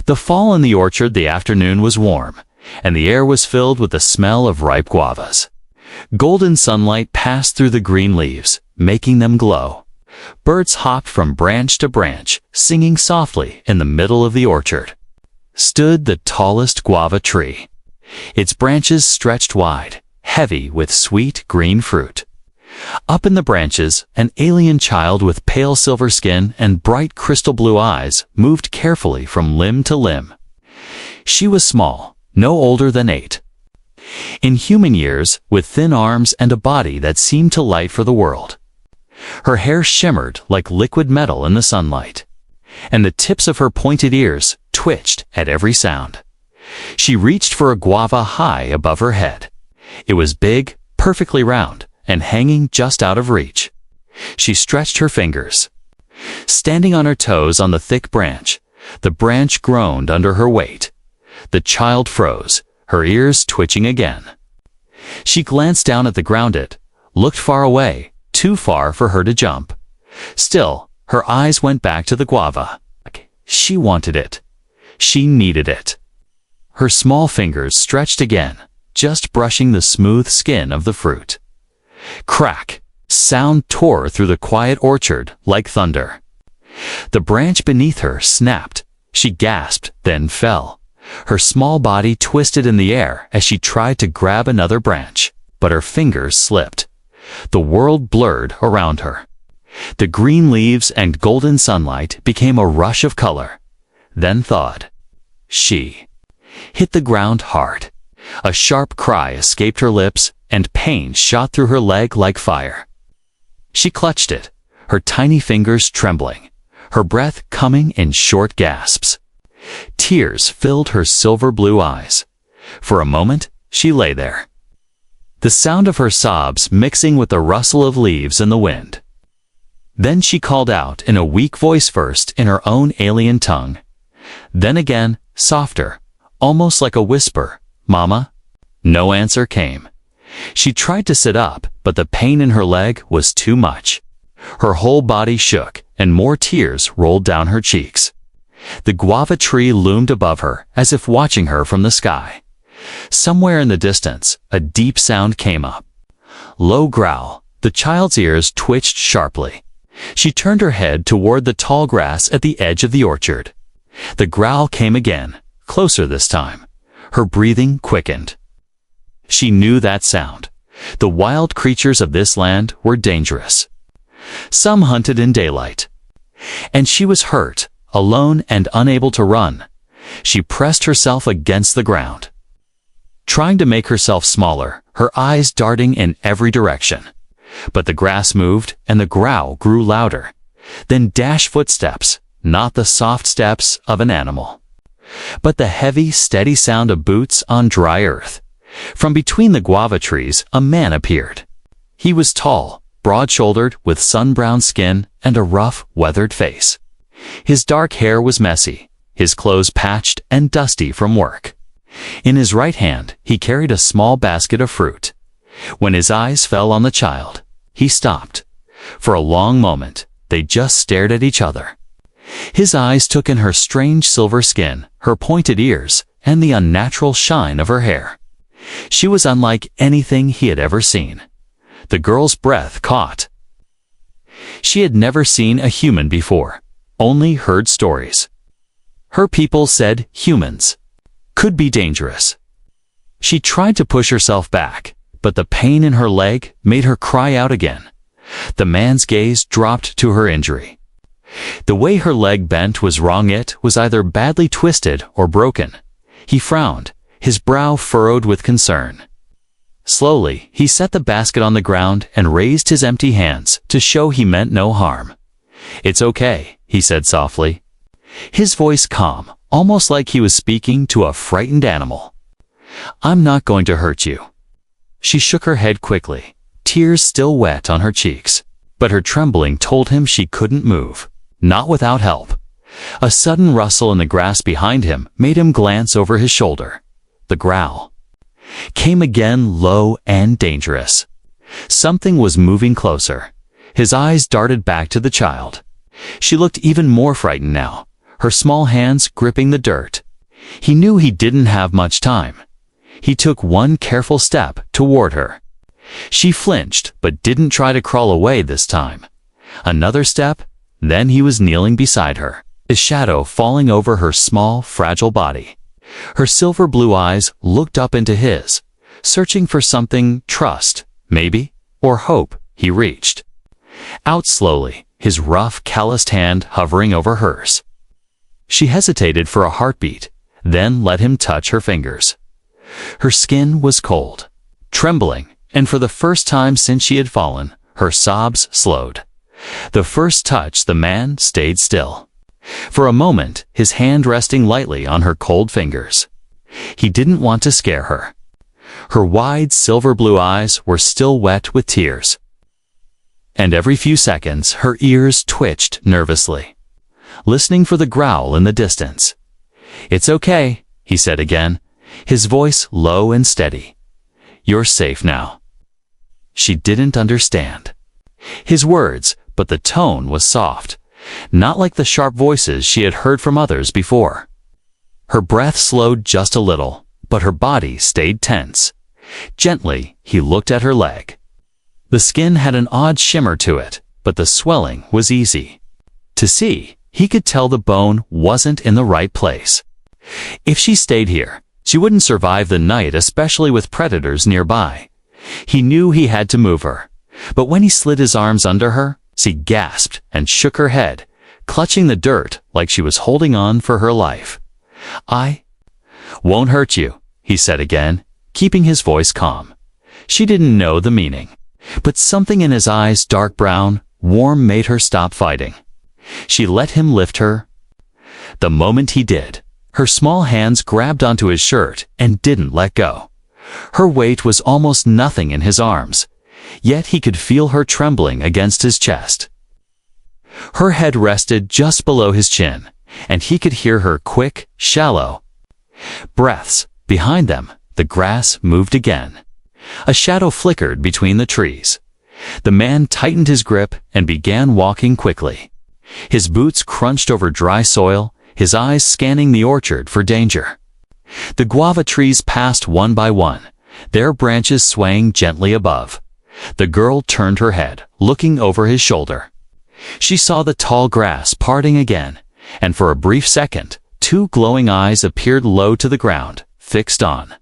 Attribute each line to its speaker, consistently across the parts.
Speaker 1: The fall in the orchard the afternoon was warm, and the air was filled with the smell of ripe guavas. Golden sunlight passed through the green leaves, making them glow. Birds hopped from branch to branch, singing softly in the middle of the orchard. Stood the tallest guava tree. Its branches stretched wide, heavy with sweet green fruit. Up in the branches, an alien child with pale silver skin and bright crystal blue eyes moved carefully from limb to limb. She was small, no older than 8. In human years, with thin arms and a body that seemed to light for the world. Her hair shimmered like liquid metal in the sunlight, and the tips of her pointed ears twitched at every sound. She reached for a guava high above her head. It was big, perfectly round, and hanging just out of reach. She stretched her fingers. Standing on her toes on the thick branch, the branch groaned under her weight. The child froze, her ears twitching again. She glanced down at the ground. It looked far away, too far for her to jump. Still, her eyes went back to the guava. She wanted it. She needed it. Her small fingers stretched again, just brushing the smooth skin of the fruit. Crack! Sound tore through the quiet orchard like thunder. The branch beneath her snapped. She gasped, then fell. Her small body twisted in the air as she tried to grab another branch, but her fingers slipped. The world blurred around her. The green leaves and golden sunlight became a rush of color. Then thawed. She hit the ground hard. A sharp cry escaped her lips, and pain shot through her leg like fire. She clutched it, her tiny fingers trembling, her breath coming in short gasps. Tears filled her silver blue eyes. For a moment, she lay there, the sound of her sobs mixing with the rustle of leaves in the wind. Then she called out in a weak voice, first in her own alien tongue, then again, softer, almost like a whisper, "Mama?" No answer came. She tried to sit up, but the pain in her leg was too much. Her whole body shook, and more tears rolled down her cheeks. The guava tree loomed above her, as if watching her from the sky. Somewhere in the distance, a deep sound came up. Low growl. The child's ears twitched sharply. She turned her head toward the tall grass at the edge of the orchard. The growl came again, closer this time. Her breathing quickened. She knew that sound. The wild creatures of this land were dangerous. Some hunted in daylight. And she was hurt, alone and unable to run. She pressed herself against the ground, trying to make herself smaller, her eyes darting in every direction. But the grass moved, and the growl grew louder. Then dashed footsteps, not the soft steps of an animal, but the heavy, steady sound of boots on dry earth. From between the guava trees, a man appeared. He was tall, broad-shouldered, with sun-browned skin and a rough, weathered face. His dark hair was messy, his clothes patched and dusty from work. In his right hand, he carried a small basket of fruit. When his eyes fell on the child, he stopped. For a long moment, they just stared at each other. His eyes took in her strange silver skin, her pointed ears, and the unnatural shine of her hair. She was unlike anything he had ever seen. The girl's breath caught. She had never seen a human before, only heard stories. Her people said humans could be dangerous. She tried to push herself back, but the pain in her leg made her cry out again. The man's gaze dropped to her injury. The way her leg bent was wrong. It was either badly twisted or broken. He frowned, his brow furrowed with concern. Slowly, he set the basket on the ground and raised his empty hands to show he meant no harm. "It's okay," he said softly. His voice calm, almost like he was speaking to a frightened animal. "I'm not going to hurt you." She shook her head quickly, tears still wet on her cheeks, but her trembling told him she couldn't move, not without help. A sudden rustle in the grass behind him made him glance over his shoulder. The growl came again, low and dangerous. Something was moving closer. His eyes darted back to the child. She looked even more frightened now. her small hands gripping the dirt. He knew he didn't have much time. He took one careful step toward her. She flinched, but didn't try to crawl away this time. Another step, then he was kneeling beside her, his shadow falling over her small, fragile body. Her silver blue eyes looked up into his, searching for something, trust, maybe, or hope. He reached out slowly, his rough, calloused hand hovering over hers. She hesitated for a heartbeat, then let him touch her fingers. Her skin was cold, trembling, and for the first time since she had fallen, her sobs slowed. The first touch, the man stayed still. For a moment, his hand resting lightly on her cold fingers. He didn't want to scare her. Her wide, silver blue eyes were still wet with tears. And every few seconds, her ears twitched nervously, listening for the growl in the distance. "It's okay," he said again, his voice low and steady. "You're safe now." She didn't understand his words, but the tone was soft, not like the sharp voices she had heard from others before. Her breath slowed just a little, but her body stayed tense. Gently, he looked at her leg. The skin had an odd shimmer to it, but the swelling was easy to see. He could tell the bone wasn't in the right place. If she stayed here, she wouldn't survive the night, especially with predators nearby. He knew he had to move her, but when he slid his arms under her, she gasped and shook her head, clutching the dirt like she was holding on for her life. "I won't hurt you," he said again, keeping his voice calm. She didn't know the meaning, but something in his eyes, dark brown, warm, made her stop fighting. She let him lift her. The moment he did, her small hands grabbed onto his shirt and didn't let go. Her weight was almost nothing in his arms, yet he could feel her trembling against his chest. Her head rested just below his chin, and he could hear her quick, shallow breaths. Behind them, the grass moved again. A shadow flickered between the trees. The man tightened his grip and began walking quickly. His boots crunched over dry soil, his eyes scanning the orchard for danger. The guava trees passed one by one, their branches swaying gently above. The girl turned her head, looking over his shoulder. She saw the tall grass parting again, and for a brief second, two glowing eyes appeared low to the ground, fixed on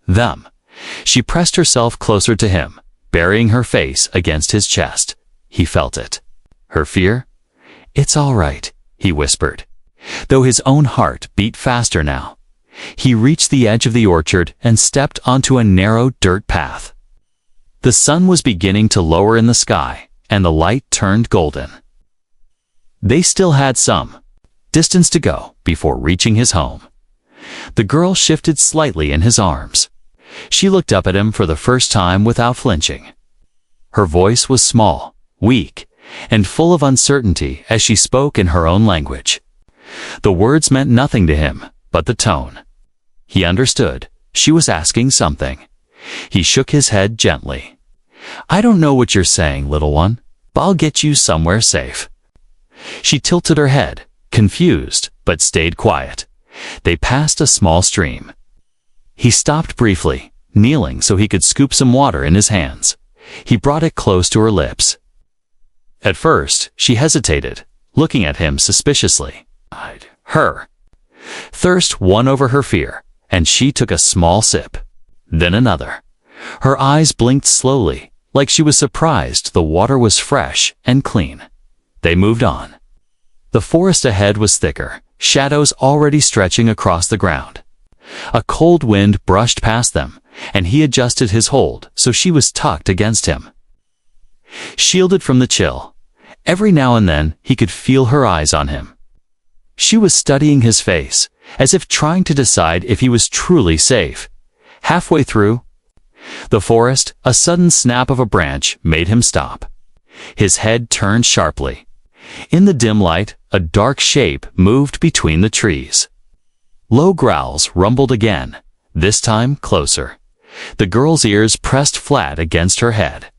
Speaker 1: them. She pressed herself closer to him, burying her face against his chest. He felt it. Her fear? "It's all right," he whispered, though his own heart beat faster now. He reached the edge of the orchard and stepped onto a narrow dirt path. The sun was beginning to lower in the sky, and the light turned golden. They still had some distance to go before reaching his home. The girl shifted slightly in his arms. She looked up at him for the first time without flinching. Her voice was small, weak, and full of uncertainty as she spoke in her own language. The words meant nothing to him, but the tone. He understood. She was asking something. He shook his head gently. "I don't know what you're saying, little one, but I'll get you somewhere safe." She tilted her head, confused, but stayed quiet. They passed a small stream. He stopped briefly, kneeling so he could scoop some water in his hands. He brought it close to her lips. At first, she hesitated, looking at him suspiciously. Her thirst won over her fear, and she took a small sip, then another. Her eyes blinked slowly, like she was surprised the water was fresh and clean. They moved on. The forest ahead was thicker, shadows already stretching across the ground. A cold wind brushed past them, and he adjusted his hold so she was tucked against him. Shielded from the chill, every now and then he could feel her eyes on him. She was studying his face, as if trying to decide if he was truly safe. Halfway through the forest, a sudden snap of a branch made him stop. His head turned sharply. In the dim light, a dark shape moved between the trees. Low growls rumbled again, this time closer. The girl's ears pressed flat against her head.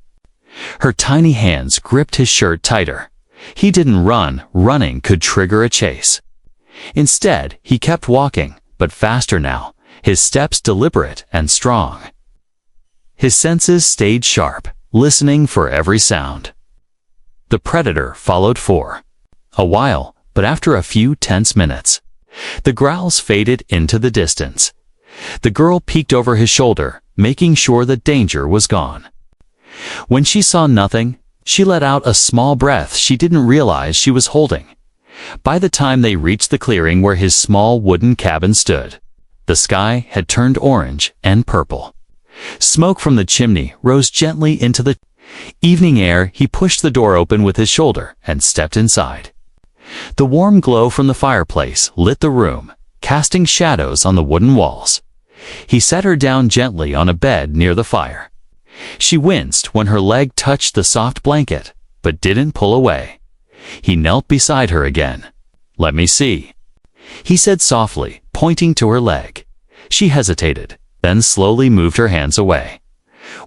Speaker 1: Her tiny hands gripped his shirt tighter. He didn't run. Running could trigger a chase. Instead, he kept walking, but faster now, his steps deliberate and strong. His senses stayed sharp, listening for every sound. The predator followed for a while, but after a few tense minutes, the growls faded into the distance. The girl peeked over his shoulder, making sure that danger was gone. When she saw nothing, she let out a small breath she didn't realize she was holding. By the time they reached the clearing where his small wooden cabin stood, the sky had turned orange and purple. Smoke from the chimney rose gently into the evening air. He pushed the door open with his shoulder and stepped inside. The warm glow from the fireplace lit the room, casting shadows on the wooden walls. He set her down gently on a bed near the fire. She winced when her leg touched the soft blanket, but didn't pull away. He knelt beside her again. "Let me see," he said softly, pointing to her leg. She hesitated, then slowly moved her hands away.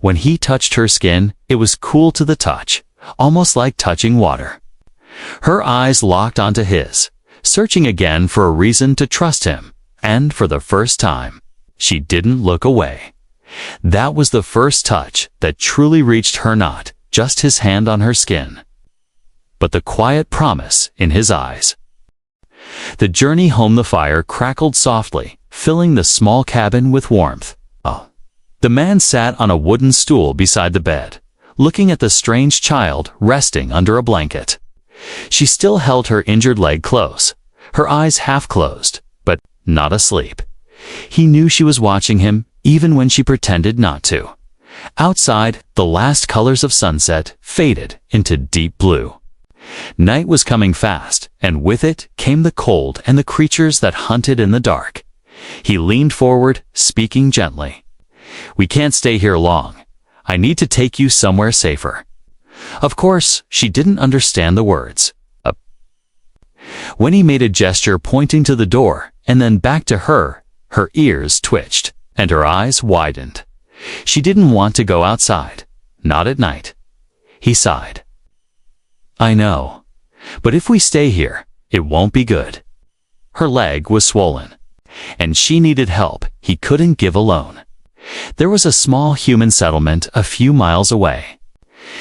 Speaker 1: When he touched her skin, it was cool to the touch, almost like touching water. Her eyes locked onto his, searching again for a reason to trust him, and for the first time, she didn't look away. That was the first touch that truly reached her, not just his hand on her skin, but the quiet promise in his eyes. The journey home, the fire crackled softly, filling the small cabin with warmth. The man sat on a wooden stool beside the bed, looking at the strange child resting under a blanket. She still held her injured leg close, her eyes half closed, but not asleep. He knew she was watching him, even when she pretended not to. Outside, the last colors of sunset faded into deep blue. Night was coming fast, and with it came the cold and the creatures that hunted in the dark. He leaned forward, speaking gently. "We can't stay here long. I need to take you somewhere safer." Of course, she didn't understand the words. When he made a gesture pointing to the door and then back to her, her ears twitched and her eyes widened. She didn't want to go outside, not at night. He sighed. "I know, but if we stay here, it won't be good." Her leg was swollen, and she needed help he couldn't give alone. There was a small human settlement a few miles away.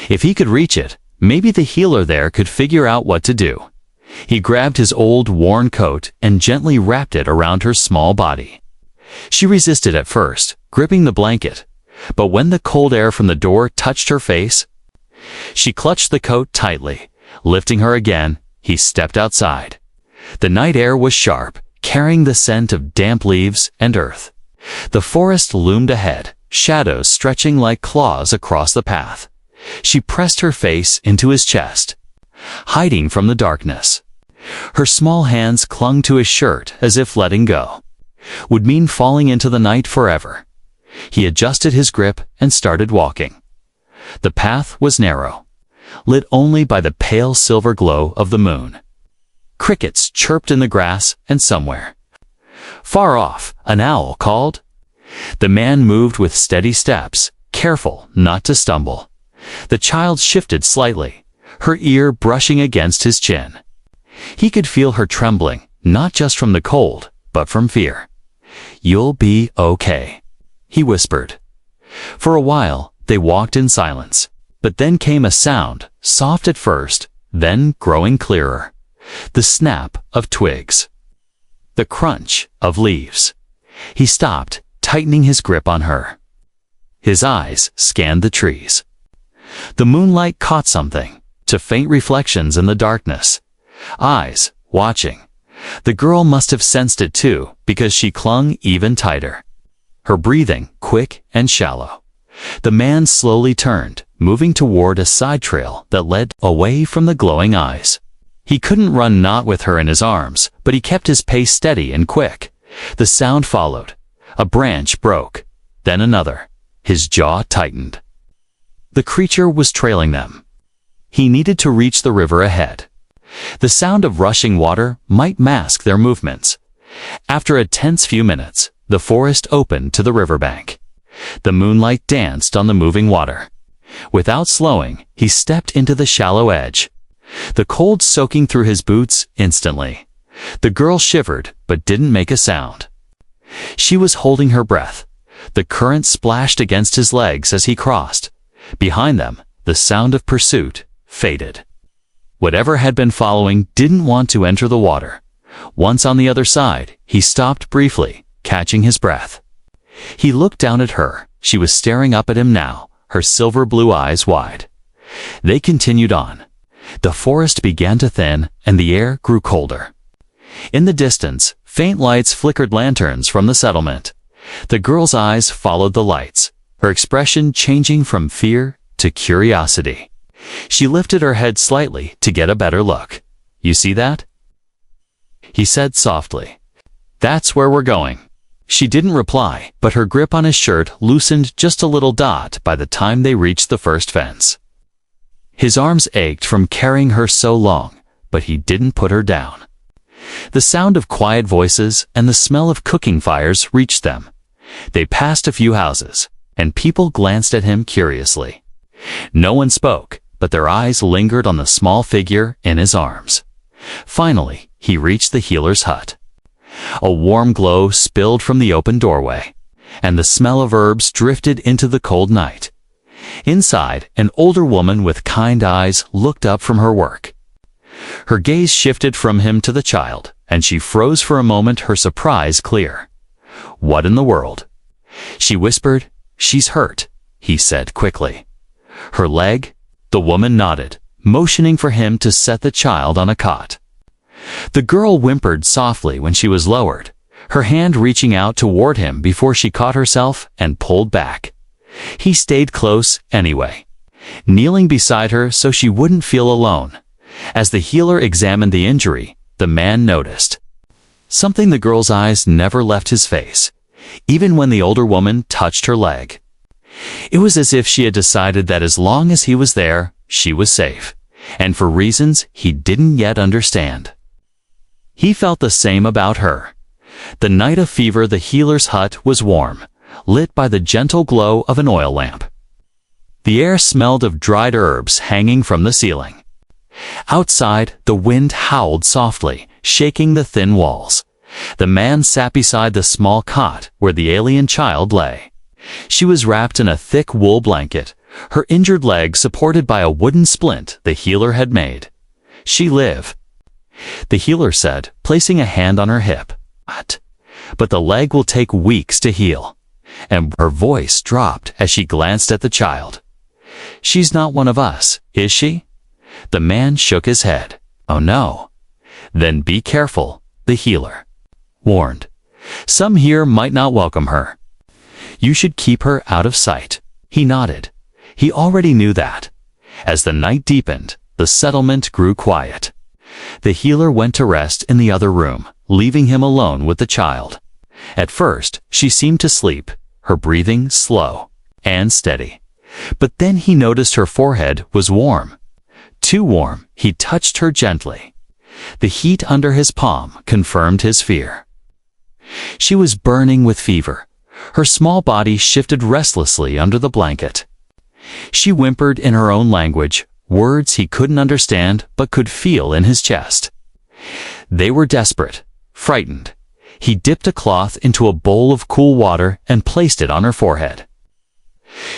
Speaker 1: If he could reach it, maybe the healer there could figure out what to do. He grabbed his old, worn coat and gently wrapped it around her small body. She resisted at first, gripping the blanket, but when the cold air from the door touched her face, she clutched the coat tightly. Lifting her again, he stepped outside. The night air was sharp, carrying the scent of damp leaves and earth. The forest loomed ahead, shadows stretching like claws across the path. She pressed her face into his chest, hiding from the darkness. Her small hands clung to his shirt as if letting go would mean falling into the night forever. He adjusted his grip and started walking. The path was narrow, lit only by the pale silver glow of the moon. Crickets chirped in the grass, and somewhere far off, an owl called. The man moved with steady steps, careful not to stumble. The child shifted slightly, her ear brushing against his chin. He could feel her trembling, not just from the cold, but from fear. "You'll be okay," he whispered. For a while, they walked in silence, but then came a sound, soft at first, then growing clearer. The snap of twigs. The crunch of leaves. He stopped, tightening his grip on her. His eyes scanned the trees. The moonlight caught something, to faint reflections in the darkness. Eyes, watching. The girl must have sensed it too, because she clung even tighter. Her breathing, quick and shallow. The man slowly turned, moving toward a side trail that led away from the glowing eyes. He couldn't run not with her in his arms, but he kept his pace steady and quick. The sound followed. A branch broke, then another. His jaw tightened. The creature was trailing them. He needed to reach the river ahead. The sound of rushing water might mask their movements. After a tense few minutes, the forest opened to the riverbank. The moonlight danced on the moving water. Without slowing, he stepped into the shallow edge. The cold soaking through his boots instantly. The girl shivered but didn't make a sound. She was holding her breath. The current splashed against his legs as he crossed. Behind them, the sound of pursuit faded. Whatever had been following didn't want to enter the water. Once on the other side, he stopped briefly, catching his breath. He looked down at her. She was staring up at him now, her silver blue eyes wide. They continued on. The forest began to thin, and the air grew colder. In the distance, faint lights flickered lanterns from the settlement. The girl's eyes followed the lights, her expression changing from fear to curiosity. She lifted her head slightly to get a better look. "You see that?" he said softly. "That's where we're going." She didn't reply, but her grip on his shirt loosened just a little dot by the time they reached the first fence. His arms ached from carrying her so long, but he didn't put her down. The sound of quiet voices and the smell of cooking fires reached them. They passed a few houses, and people glanced at him curiously. No one spoke, but their eyes lingered on the small figure in his arms. Finally, he reached the healer's hut. A warm glow spilled from the open doorway, and the smell of herbs drifted into the cold night. Inside, an older woman with kind eyes looked up from her work. Her gaze shifted from him to the child, and she froze for a moment, her surprise clear. "What in the world?" she whispered. "She's hurt," he said quickly. "Her leg?" The woman nodded, motioning for him to set the child on a cot. The girl whimpered softly when she was lowered, her hand reaching out toward him before she caught herself and pulled back. He stayed close anyway, kneeling beside her so she wouldn't feel alone. As the healer examined the injury, the man noticed something. The girl's eyes never left his face, even when the older woman touched her leg. It was as if she had decided that as long as he was there, she was safe, and for reasons he didn't yet understand. He felt the same about her. The night of fever, the healer's hut was warm, lit by the gentle glow of an oil lamp. The air smelled of dried herbs hanging from the ceiling. Outside, the wind howled softly, shaking the thin walls. The man sat beside the small cot where the alien child lay. She was wrapped in a thick wool blanket, her injured leg supported by a wooden splint the healer had made. "She live," the healer said, placing a hand on her hip. "But the leg will take weeks to heal." And her voice dropped as she glanced at the child. "She's not one of us, is she?" The man shook his head. "Oh no." "Then be careful," the healer warned. "Some here might not welcome her. You should keep her out of sight." He nodded. He already knew that. As the night deepened, the settlement grew quiet. The healer went to rest in the other room, leaving him alone with the child. At first, she seemed to sleep, her breathing slow and steady. But then he noticed her forehead was warm. Too warm. He touched her gently. The heat under his palm confirmed his fear. She was burning with fever. Her small body shifted restlessly under the blanket. She whimpered in her own language, words he couldn't understand but could feel in his chest. They were desperate, frightened. He dipped a cloth into a bowl of cool water and placed it on her forehead.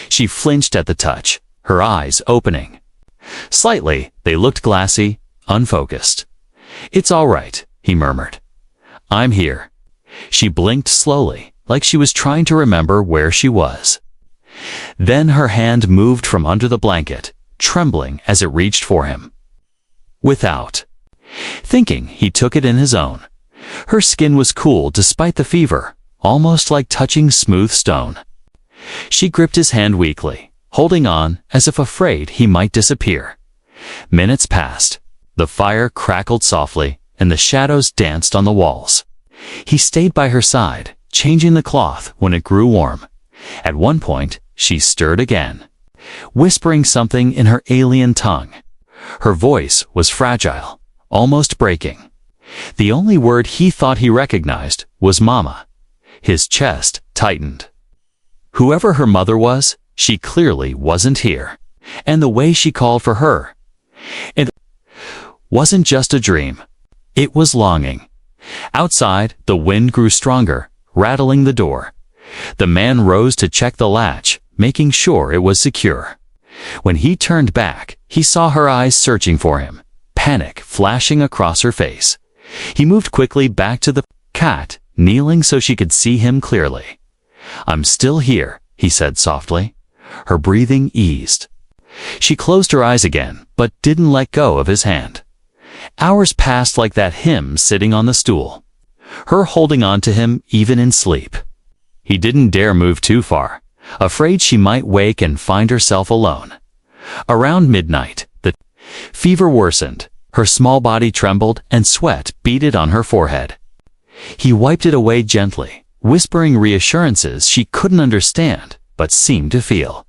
Speaker 1: She flinched at the touch, her eyes opening. Slightly, they looked glassy, unfocused. "It's all right," he murmured. "I'm here." She blinked slowly, like she was trying to remember where she was. Then her hand moved from under the blanket, trembling as it reached for him. Without thinking, he took it in his own. Her skin was cool despite the fever, almost like touching smooth stone. She gripped his hand weakly, holding on as if afraid he might disappear. Minutes passed. The fire crackled softly, and the shadows danced on the walls. He stayed by her side, changing the cloth when it grew warm. At one point, she stirred again, whispering something in her alien tongue. Her voice was fragile, almost breaking. The only word he thought he recognized was "Mama." His chest tightened. Whoever her mother was, she clearly wasn't here. And the way she called for her, it wasn't just a dream. It was longing, Outside, the wind grew stronger, rattling the door. The man rose to check the latch, making sure it was secure. When he turned back, he saw her eyes searching for him, panic flashing across her face. He moved quickly back to the cat, kneeling so she could see him clearly. "I'm still here," he said softly. Her breathing eased. She closed her eyes again, but didn't let go of his hand. Hours passed like that, him sitting on the stool, her holding on to him even in sleep. He didn't dare move too far, afraid she might wake and find herself alone. Around midnight, the fever worsened. Her small body trembled and sweat beaded on her forehead. He wiped it away gently, whispering reassurances she couldn't understand but seemed to feel.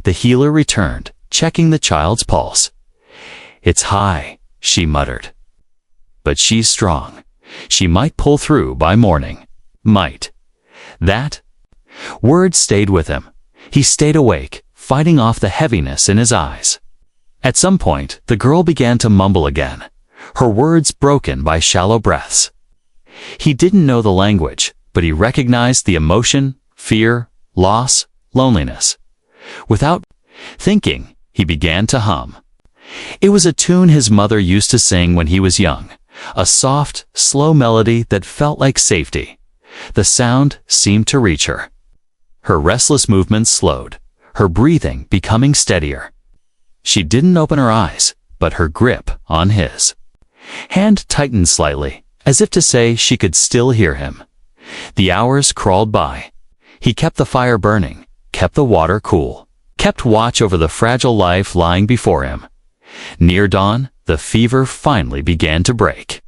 Speaker 1: The healer returned, checking the child's pulse. "It's high," she muttered. "But she's strong. She might pull through by morning." Might. That word stayed with him. He stayed awake, fighting off the heaviness in his eyes. At some point, the girl began to mumble again, her words broken by shallow breaths. He didn't know the language, but he recognized the emotion, fear, loss, loneliness. Without thinking, he began to hum. It was a tune his mother used to sing when he was young, a soft, slow melody that felt like safety. The sound seemed to reach her. Her restless movements slowed, her breathing becoming steadier. She didn't open her eyes, but her grip on his hand tightened slightly, as if to say she could still hear him. The hours crawled by. He kept the fire burning, kept the water cool, kept watch over the fragile life lying before him. Near dawn, the fever finally began to break.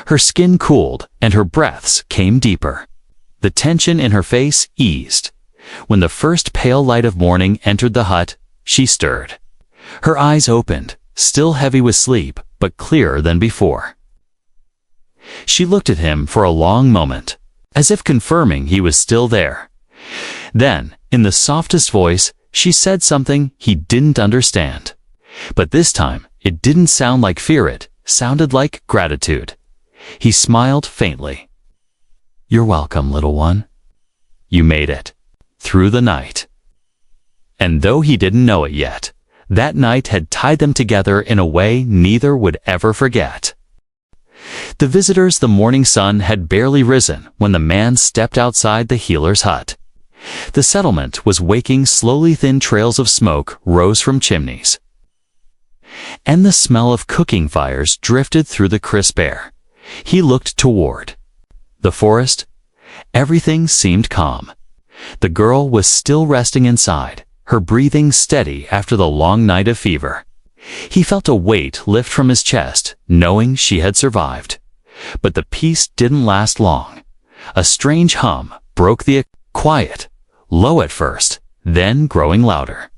Speaker 1: Her skin cooled, and her breaths came deeper. The tension in her face eased. When the first pale light of morning entered the hut, she stirred. Her eyes opened, still heavy with sleep, but clearer than before. She looked at him for a long moment, as if confirming he was still there. Then, in the softest voice, she said something he didn't understand. But this time, it didn't sound like fear, it sounded like gratitude. He smiled faintly. "You're welcome, little one. You made it. Through the night." And though he didn't know it yet, that night had tied them together in a way neither would ever forget. The visitors, the morning sun had barely risen when the man stepped outside the healer's hut. The settlement was waking slowly. Thin trails of smoke rose from chimneys, and the smell of cooking fires drifted through the crisp air. He looked toward the forest. Everything seemed calm. The girl was still resting inside, her breathing steady after the long night of fever. He felt a weight lift from his chest, knowing she had survived. But the peace didn't last long. A strange hum broke the quiet, low at first, then growing louder.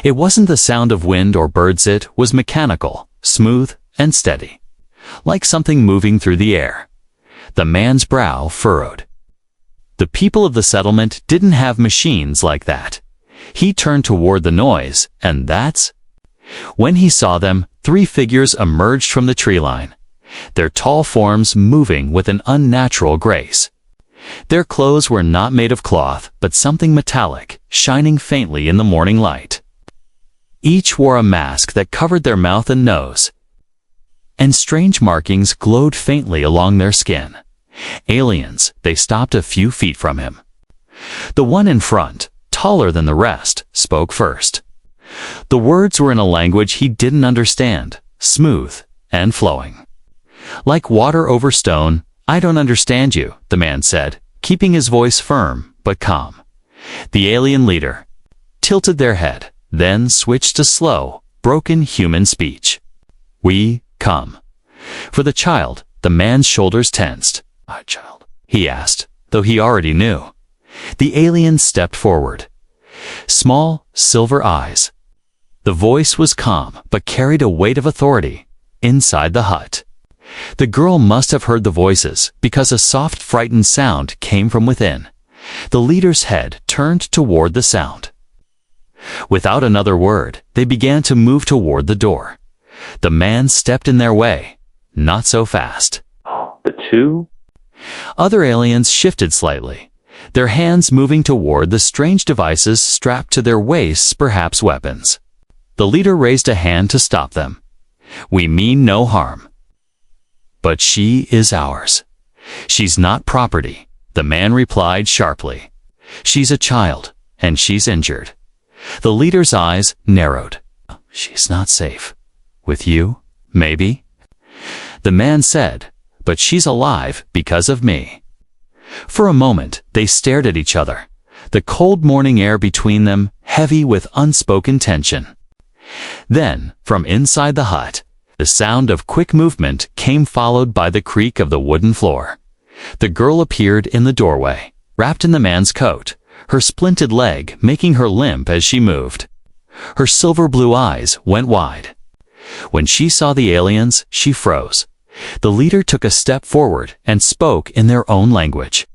Speaker 1: It wasn't the sound of wind or birds, it was mechanical, smooth, and steady, like something moving through the air. The man's brow furrowed. The people of the settlement didn't have machines like that. He turned toward the noise, and that's when he saw them. 3 figures emerged from the tree line, their tall forms moving with an unnatural grace. Their clothes were not made of cloth, but something metallic, shining faintly in the morning light. Each wore a mask that covered their mouth and nose, and strange markings glowed faintly along their skin. Aliens. They stopped a few feet from him. The one in front, taller than the rest, spoke first. The words were in a language he didn't understand, smooth and flowing. Like water over stone. "I don't understand you," the man said, keeping his voice firm but calm. The alien leader tilted their head, then switched to slow, broken human speech. "We come." For the child, the man's shoulders tensed. "My child?" he asked, though he already knew. The alien stepped forward. Small, silver eyes. The voice was calm, but carried a weight of authority. Inside the hut, the girl must have heard the voices, because a soft, frightened sound came from within. The leader's head turned toward the sound. Without another word, they began to move toward the door. The man stepped in their way. Not so fast.
Speaker 2: The two
Speaker 1: other aliens shifted slightly, their hands moving toward the strange devices strapped to their waists, perhaps weapons. The leader raised a hand to stop them. "We mean no harm." "But she is ours. She's not property," the man replied sharply. "She's a child, and she's injured." The leader's eyes narrowed. "She's not safe. With you, maybe?" The man said, "But she's alive because of me." For a moment, they stared at each other, the cold morning air between them heavy with unspoken tension. Then, from inside the hut, the sound of quick movement came, followed by the creak of the wooden floor. The girl appeared in the doorway, wrapped in the man's coat, her splinted leg making her limp as she moved. Her silver blue eyes went wide. When she saw the aliens, she froze. The leader took a step forward and spoke in their own language.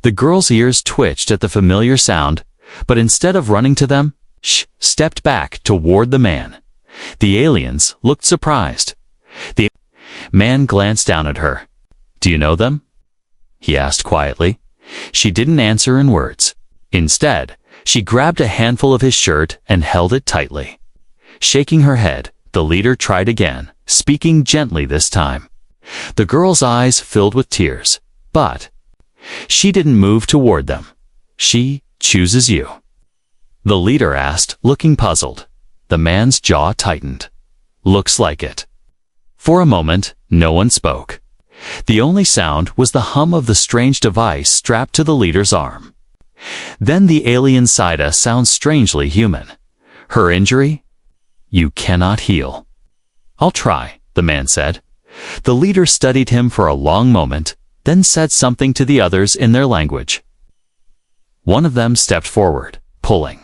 Speaker 1: The girl's ears twitched at the familiar sound, but instead of running to them, she stepped back toward the man. The aliens looked surprised. The man glanced down at her. "Do you know them?" he asked quietly. She didn't answer in words. Instead, she grabbed a handful of his shirt and held it tightly. Shaking her head, the leader tried again, speaking gently this time. The girl's eyes filled with tears, but she didn't move toward them. "She chooses you?" the leader asked, looking puzzled. The man's jaw tightened. "Looks like it." For a moment, no one spoke. The only sound was the hum of the strange device strapped to the leader's arm. Then the alien Sida sounds strangely human. "Her injury? You cannot heal." "I'll try," the man said. The leader studied him for a long moment, then said something to the others in their language. One of them stepped forward, pulling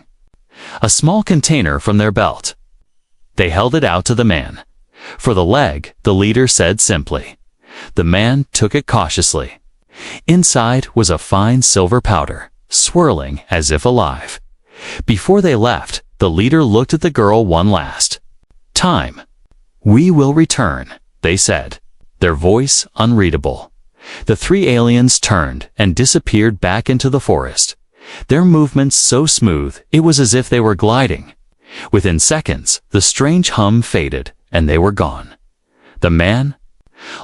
Speaker 1: a small container from their belt. They held it out to the man. "For the leg," the leader said simply. The man took it cautiously. Inside was a fine silver powder, swirling as if alive. Before they left, the leader looked at the girl one last time. "We will return," they said, their voice unreadable. The three aliens turned and disappeared back into the forest, their movements so smooth it was as if they were gliding. Within seconds, the strange hum faded, and they were gone. The man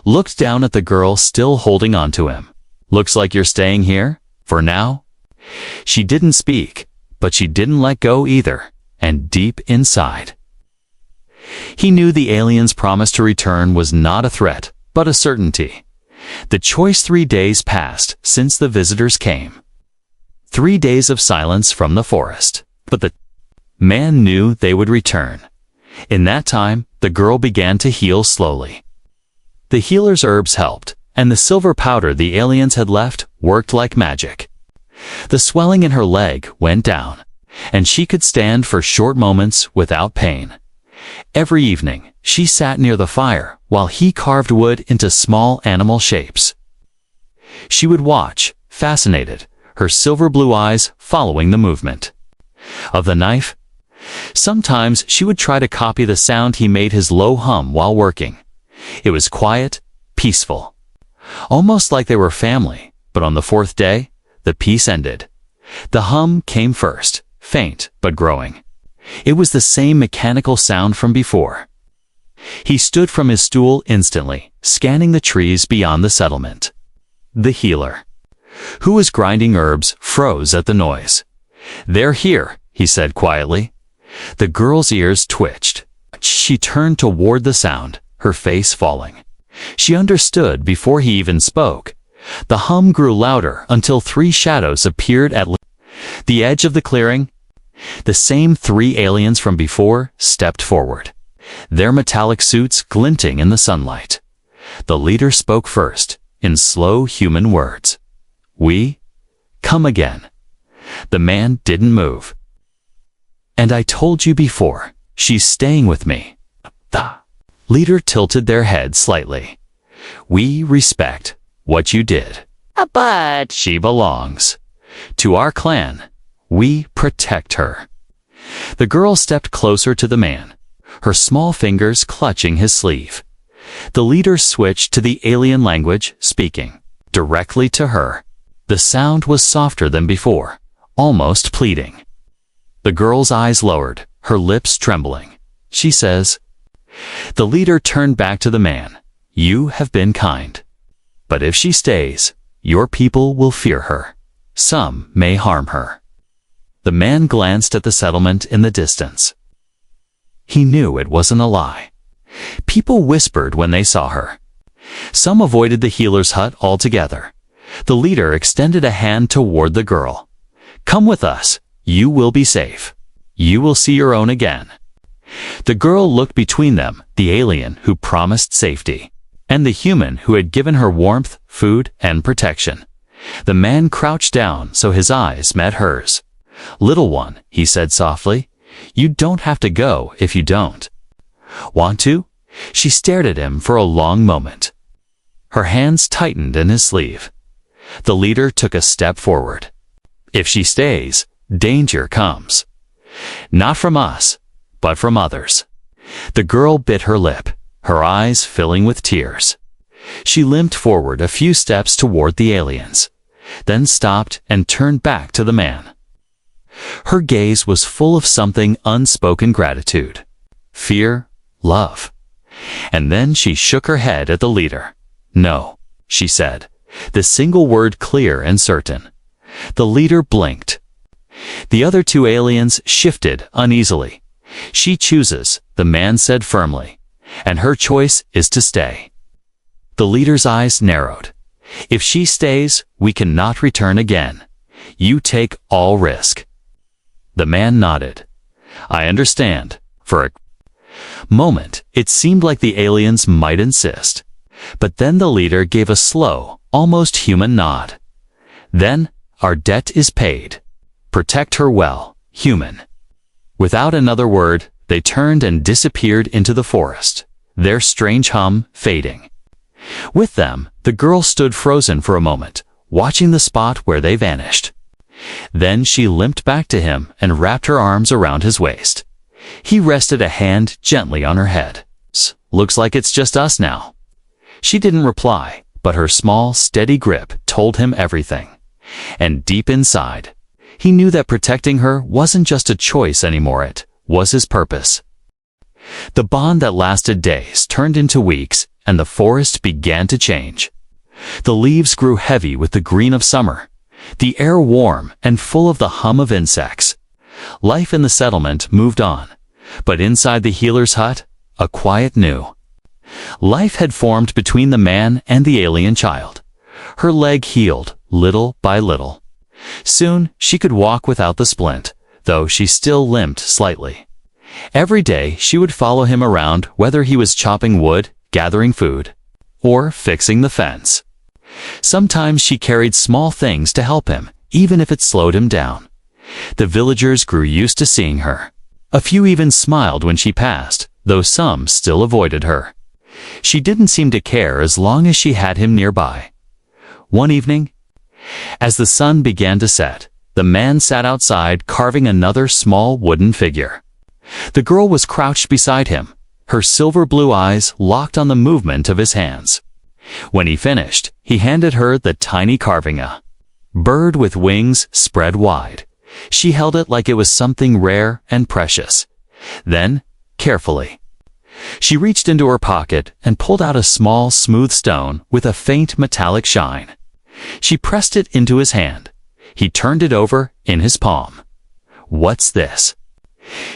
Speaker 1: looked down at the girl still holding on to him. "Looks like you're staying here, for now?" She didn't speak, but she didn't let go either, and deep inside, he knew the alien's promise to return was not a threat, but a certainty. The choice 3 days passed since the visitors came. 3 days of silence from the forest, but the man knew they would return. In that time, the girl began to heal slowly. The healer's herbs helped, and the silver powder the aliens had left worked like magic. The swelling in her leg went down, and she could stand for short moments without pain. Every evening, she sat near the fire while he carved wood into small animal shapes. She would watch, fascinated, her silver blue eyes following the movement of the knife. Sometimes she would try to copy the sound he made, his low hum while working. It was quiet, peaceful, almost like they were family, but on the 4th day, the peace ended. The hum came first, faint but growing. It was the same mechanical sound from before. He stood from his stool instantly, scanning the trees beyond the settlement. The healer, who was grinding herbs, froze at the noise. "They're here," he said quietly. The girl's ears twitched. She turned toward the sound, her face falling. She understood before he even spoke. The hum grew louder until 3 shadows appeared at the edge of the clearing. The same 3 aliens from before stepped forward, their metallic suits glinting in the sunlight. The leader spoke first, in slow human words. "We come again." The man didn't move. "And I told you before, she's staying with me." The leader tilted their head slightly. "We respect what you did, but she belongs to our clan. We protect her." The girl stepped closer to the man, her small fingers clutching his sleeve. The leader switched to the alien language, speaking directly to her. The sound was softer than before, almost pleading. The girl's eyes lowered, her lips trembling. She says, the leader turned back to the man. You have been kind. But if she stays, your people will fear her. Some may harm her. The man glanced at the settlement in the distance. He knew it wasn't a lie. People whispered when they saw her. Some avoided the healer's hut altogether. The leader extended a hand toward the girl. Come with us. You will be safe. You will see your own again. The girl looked between them, the alien who promised safety, and the human who had given her warmth, food, and protection. The man crouched down so his eyes met hers. Little one, he said softly, you don't have to go if you don't. Want to? She stared at him for a long moment. Her hands tightened in his sleeve. The leader took a step forward. If she stays, danger comes. Not from us, but from others. The girl bit her lip, her eyes filling with tears. She limped forward a few steps toward the aliens, then stopped and turned back to the man. Her gaze was full of something unspoken gratitude, fear, love. And then she shook her head at the leader. No, she said, the single word clear and certain. The leader blinked. The other two aliens shifted uneasily. She chooses, the man said firmly, and her choice is to stay. The leader's eyes narrowed. If she stays, we cannot return again. You take all risk. The man nodded. I understand. For a moment, it seemed like the aliens might insist. But then the leader gave a slow, almost human nod. Then, our debt is paid. Protect her well, human. Without another word, they turned and disappeared into the forest, their strange hum fading. With them, the girl stood frozen for a moment, watching the spot where they vanished. Then she limped back to him and wrapped her arms around his waist. He rested a hand gently on her head. Looks like it's just us now. She didn't reply, but her small, steady grip told him everything. And deep inside, he knew that protecting her wasn't just a choice anymore, it was his purpose. The bond that lasted days turned into weeks, and the forest began to change. The leaves grew heavy with the green of summer, the air warm and full of the hum of insects. Life in the settlement moved on, but inside the healer's hut, a quiet new. Life had formed between the man and the alien child. Her leg healed, little by little. Soon she could walk without the splint, though she still limped slightly. Every day she would follow him around, whether he was chopping wood, gathering food, or fixing the fence. Sometimes she carried small things to help him, even if it slowed him down. The villagers grew used to seeing her. A few even smiled when she passed, though some still avoided her. She didn't seem to care as long as she had him nearby. One evening, as the sun began to set, the man sat outside carving another small wooden figure. The girl was crouched beside him, her silver blue eyes locked on the movement of his hands. When he finished, he handed her the tiny carving, a bird with wings spread wide. She held it like it was something rare and precious. Then, carefully, she reached into her pocket and pulled out a small, smooth stone with a faint metallic shine. She pressed it into his hand. He turned it over in his palm. What's this?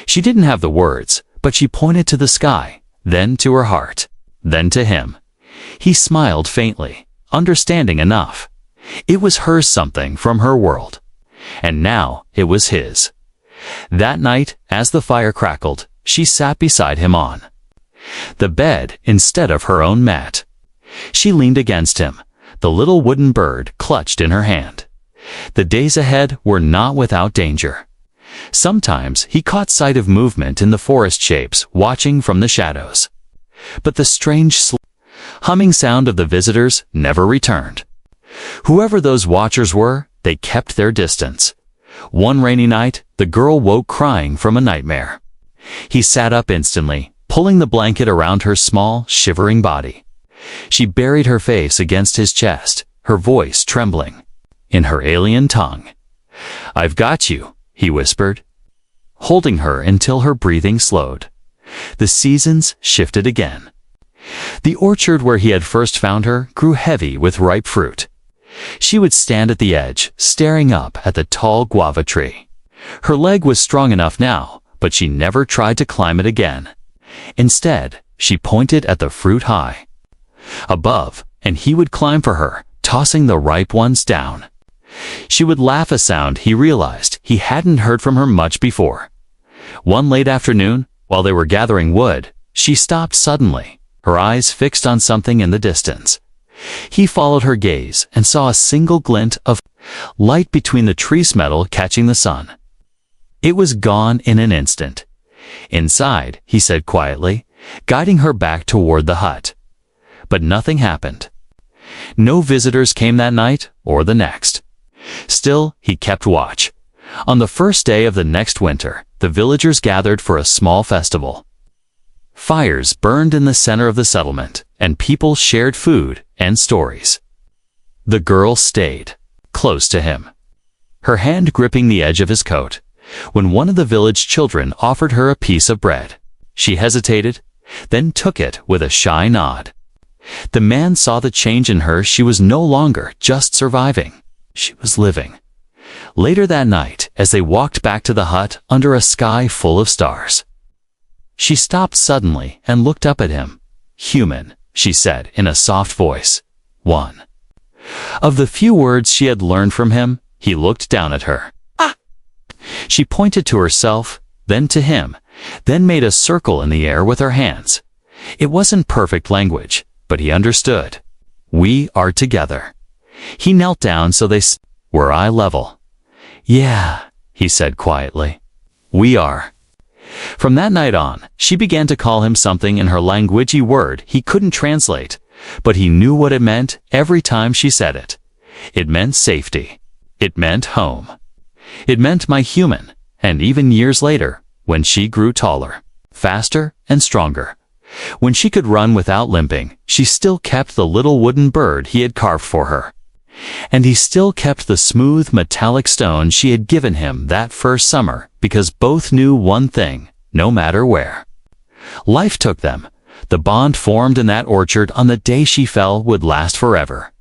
Speaker 1: She didn't have the words, but she pointed to the sky, then to her heart, then to him. He smiled faintly, understanding enough. It was hers, something from her world. And now it was his. That night, as the fire crackled, she sat beside him on the bed instead of her own mat. She leaned against him, the little wooden bird clutched in her hand. The days ahead were not without danger. Sometimes he caught sight of movement in the forest shapes watching from the shadows. But the strange humming sound of the visitors never returned. Whoever those watchers were, they kept their distance. One rainy night, the girl woke crying from a nightmare. He sat up instantly, pulling the blanket around her small, shivering body. She buried her face against his chest, her voice trembling. In her alien tongue. "I've got you," he whispered, holding her until her breathing slowed. The seasons shifted again. The orchard where he had first found her grew heavy with ripe fruit. She would stand at the edge, staring up at the tall guava tree. Her leg was strong enough now, but she never tried to climb it again. Instead, she pointed at the fruit high above, and he would climb for her, tossing the ripe ones down. She would laugh, a sound he realized he hadn't heard from her much before. One late afternoon, while they were gathering wood, she stopped suddenly, her eyes fixed on something in the distance. He followed her gaze and saw a single glint of light between the tree's metal catching the sun. It was gone in an instant. "Inside," he said quietly, guiding her back toward the hut. But nothing happened. No visitors came that night or the next. Still, he kept watch. On the first day of the next winter, the villagers gathered for a small festival. Fires burned in the center of the settlement, and people shared food and stories. The girl stayed close to him, her hand gripping the edge of his coat. When one of the village children offered her a piece of bread, she hesitated, then took it with a shy nod. The man saw the change in her. She was no longer just surviving. She was living. Later that night, as they walked back to the hut under a sky full of stars, she stopped suddenly and looked up at him. "Human," she said in a soft voice. One of the few words she had learned from him. He looked down at her. "Ah!" She pointed to herself, then to him, then made a circle in the air with her hands. It wasn't perfect language, but he understood. "We are together." He knelt down so they were eye level. "Yeah," he said quietly. "We are." From that night on, she began to call him something in her languagey word he couldn't translate, but he knew what it meant every time she said it. It meant safety. It meant home. It meant my human, and even years later, when she grew taller, faster, and stronger, when she could run without limping, she still kept the little wooden bird he had carved for her. And he still kept the smooth metallic stone she had given him that first summer, because both knew one thing, no matter where life took them, the bond formed in that orchard on the day she fell would last forever.